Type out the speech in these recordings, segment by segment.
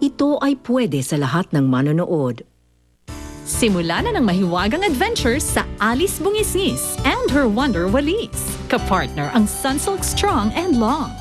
ito ay pwede sa lahat ng manonood. Simula na ng mahiwagang adventures sa Alice Bungisngis and her Wonder Walis. Kapartner ang Sunsilk Strong and Long.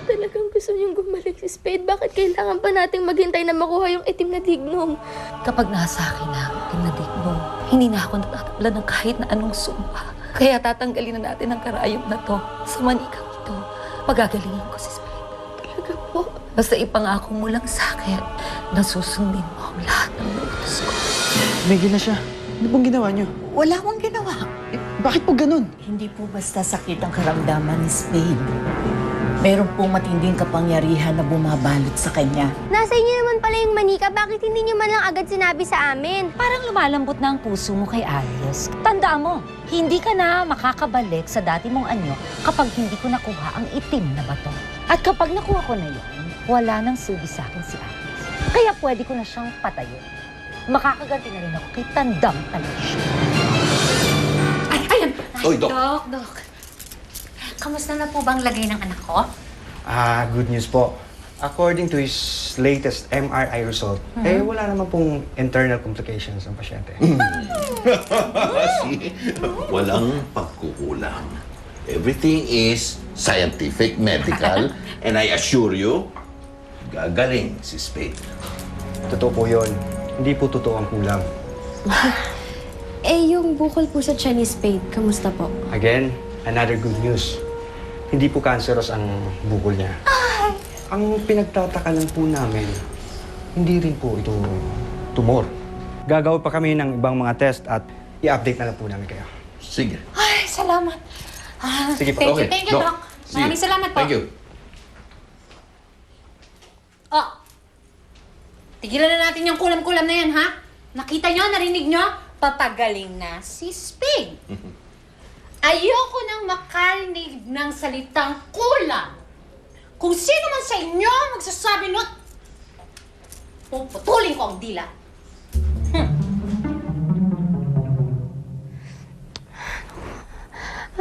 Talagang gusto niyong gumalik si Spade. Bakit kailangan pa nating maghintay na makuha yung itim na dignom? Kapag nasa akin na ang tinadik mo, hindi na ako natatabla ng kahit na anong sumpa. Kaya tatanggalin na natin ang karayom na to sa manikang ito. Pagagalingin ko si Spade. Talaga po? Basta ipangako mo lang sa akin na susundin mo ang lahat ng utos ko. Tumigil na siya. Ano pong ginawa niyo? Wala akong ginawa. Bakit po ganun? Hindi po basta sakit ang karamdaman ni Spade. Meron pong matinding kapangyarihan na bumabalot sa kanya. Nasa inyo naman pala yung manika. Bakit hindi niyo man lang agad sinabi sa amin? Parang lumalambot na ang puso mo kay Alice. Tandaan mo, hindi ka na makakabalik sa dati mong anyo kapag hindi ko nakuha ang itim na bato. At kapag nakuha ko na yun, wala nang sugi sa akin si Alice. Kaya pwede ko na siyang patayin. Makakaganti na rin ako kay Tandang Alicia. Ayan! Oy, Doc. Doc. Kamusta na po bang lagay ng anak ko? Good news po. According to his latest MRI result, wala naman pong internal complications ang pasyente. See? Walang pagkukulang. Everything is scientific, medical, and I assure you, gagaling si Spade. Totoo po yun. Hindi po totoo ang kulang. Yung bukol po sa Chinese Spade, kamusta po? Again, another good news. Hindi po cancerous ang bukol niya. Ang pinagtataka lang po namin, hindi rin po ito tumor. Gagawin pa kami ng ibang mga test at i-update na lang po namin kayo. Sige. Ay, salamat. Sige po. Okay, Thank you, Doc. See you. Maraming salamat po. Thank you. Oh, tigilan na natin yung kulam-kulam na yan, ha? Nakita nyo, narinig nyo? Papagaling na si Spade. Ayoko nang makarinig ng salitang kulang. Kung sino man sa inyo magsasabi nun, puputulin ko ang dila.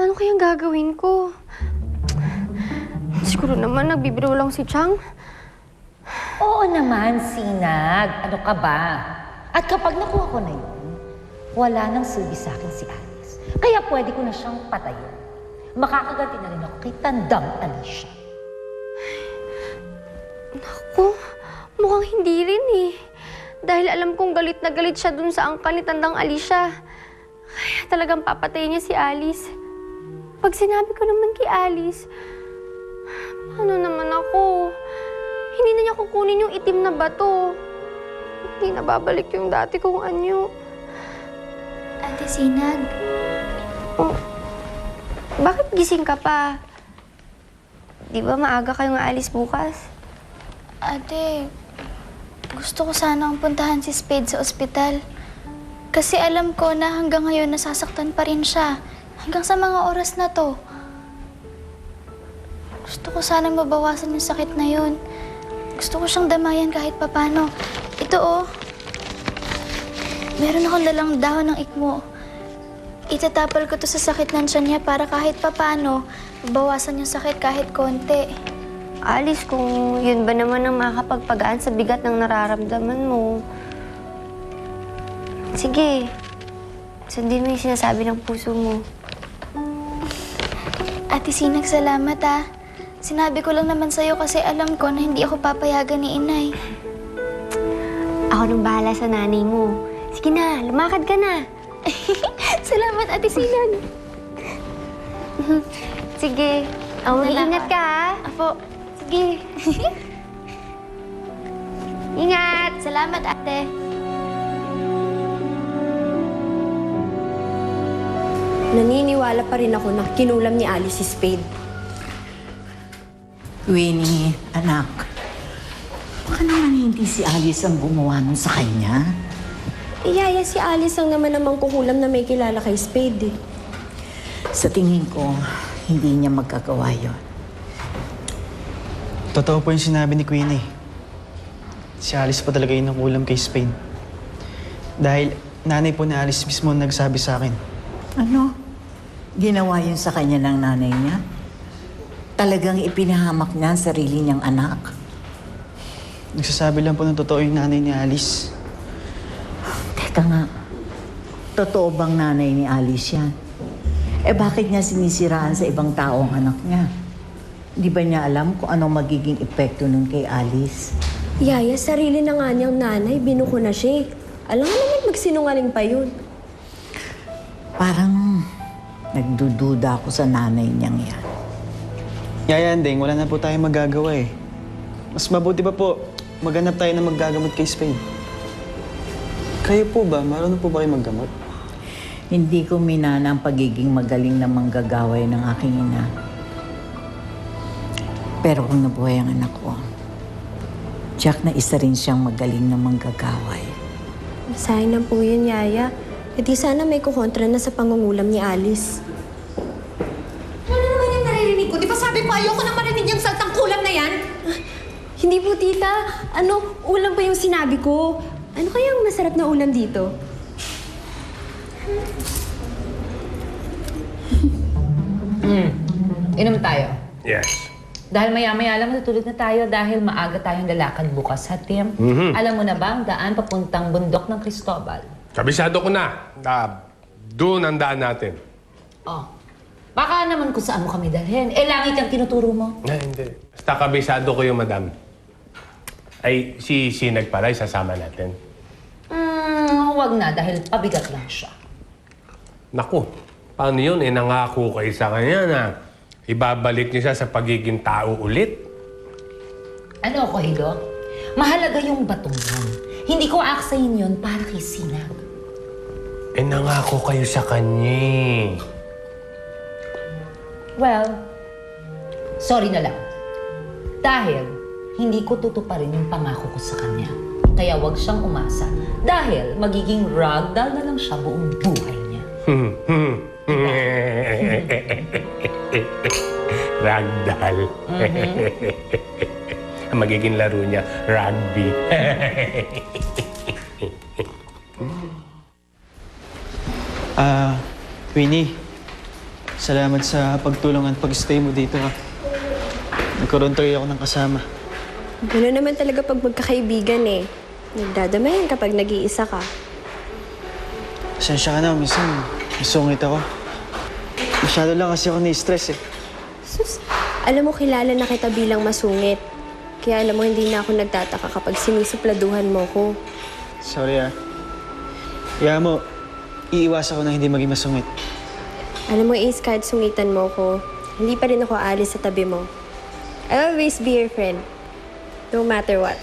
Ano kayang gagawin ko? Siguro naman nagbibiro lang si Chang. Oo naman, Sinag. Ano ka ba? At kapag nakuha ko na yun, wala nang sugi sa akin si Alice. Kaya pwede ko na siyang patayin. Makakaganti na rin ako kay Tandang Alicia. Naku, mukhang hindi rin eh. Dahil alam kong galit na galit siya dun sa angkan ni Tandang Alicia. Kaya talagang papatayin niya si Alice. Pag sinabi ko naman kay Alice, paano naman ako? Hindi na niya kukunin yung itim na bato. Hindi na babalik yung dati kong anyo. Ate Sinag, Oh, bakit gising ka pa? Di ba maaga kayong aalis bukas? ate, gusto ko sanang puntahan si Spade sa ospital. Kasi alam ko na hanggang ngayon nasasaktan pa rin siya. Hanggang sa mga oras na to. Gusto ko sanang mabawasan yung sakit na yun. Gusto ko siyang damayan kahit papano. Ito oh. Meron akong dalang dahon ng ikmo. Itatapal ko to sa sakit ng tiyan niya para kahit papano, mabawasan yung sakit kahit konti. Alice, kung yun ba naman ang makakapagpagaan sa bigat ng nararamdaman mo. Sige, sundin mo yung sinasabi ng puso mo. Ate Sinag, salamat ah. Sinabi ko lang naman sa'yo kasi alam ko na hindi ako papayagan ni Inay. Ako nang bahala sa nanay mo. Sige na, lumakad ka na. Salamat, Ate Sinag. Sige, mag-iingat ka ha. Apo. Sige. Ingat! Salamat, ate. Naniniwala pa rin ako na kinulam ni Alice si Spade. Winnie, anak. Baka naman hindi si Alice ang gumawa nun sa kanya. Iyaya si Alice ang namang kukulam na may kilala kay Spade eh. Sa tingin ko, hindi niya magkagawa yun. Totoo po yung sinabi ni Queenie. si Alice pa talaga yung nakulam kay Spade. Dahil nanay po ni Alice mismo ang nagsabi sa akin. Ano? Ginawa yun sa kanya ng nanay niya? Talagang ipinahamak niya ang sarili niyang anak? Nagsasabi lang po ng totoo yung nanay ni Alice. Teka nga, totoo bang nanay ni Alice yan? Eh bakit niya sinisiraan sa ibang tao ang anak niya? Di ba niya alam kung anong magiging epekto nun kay Alice? Yaya, sarili na nga niyang nanay, binuko na siya. Alam nga naman magsinungaling pa yun. Parang nagdududa ako sa nanay niyang yan. Yaya, Andeng, wala na po tayong magagawa eh. Mas mabuti pa po, maghanap tayo ng maggagamot kay Spade. Kayo po ba? Marunong po ba kayo maggamot? Hindi ko minana ang pagiging magaling na manggagaway ng aking ina. Pero kung nabuhay ang anak ko, Jack na isa rin siyang magaling na manggagaway. Sayang lang po yun, Yaya. E di sana may kukontra na sa pangungulam ni Alice. Ano naman yung naririnig ko? Di ba sabi ko ayoko nang marinig yung saltang kulam na yan? Hindi po, tita. Ulam pa yung sinabi ko. Ano kayang masarap na ulam dito? Inom tayo. Yes. Dahil maya-maya lang matutulog na tayo dahil maaga tayong lalakad bukas, ha, Tim? Alam mo na ba ang daan papuntang bundok ng Cristobal? Kabisado ko na. Doon ang daan natin. Oh, baka naman kung saan mo kami dalhin. Eh, langit ang tinuturo mo. Hindi. Basta kabisado ko yung madam. Ay, si Sinag pala, isasama natin. Huwag na dahil pabigat lang siya. Naku, paano yun? Nangako kayo sa kanya na ibabalik niya siya sa pagiging tao ulit. Ano, Kohido? Mahalaga yung batong yun. Hindi ko aaksayin yun para kay Sinag. Nangako kayo sa kanya. Well, sorry na lang. Dahil hindi ko tutuparin yung pangako ko sa kanya. Kaya wag siyang umasa. Dahil magiging ragdoll na lang siya buong buhay niya. Ragdoll. Ang magiging laro niya, rugby. Queenie, salamat sa pagtulong at pag-stay mo dito, ha. Nagkaroon tuloy ako ng kasama. Gano'n naman talaga pag magkakaibigan eh. Nagdadamayan kapag nag-iisa ka. Pasensya ka na, minsan masungit ako. Masyado lang kasi ako na-stress eh. Sus, alam mo, kilala na kita bilang masungit. Kaya alam mo, hindi na ako nagtataka kapag sinisupladuhan mo ko. Sorry, ah. Kaya mo, iiwas ako na hindi maging masungit. Alam mo, Ace, kahit sungitan mo ko, hindi pa rin ako alis sa tabi mo. I'll always be your friend. No matter what.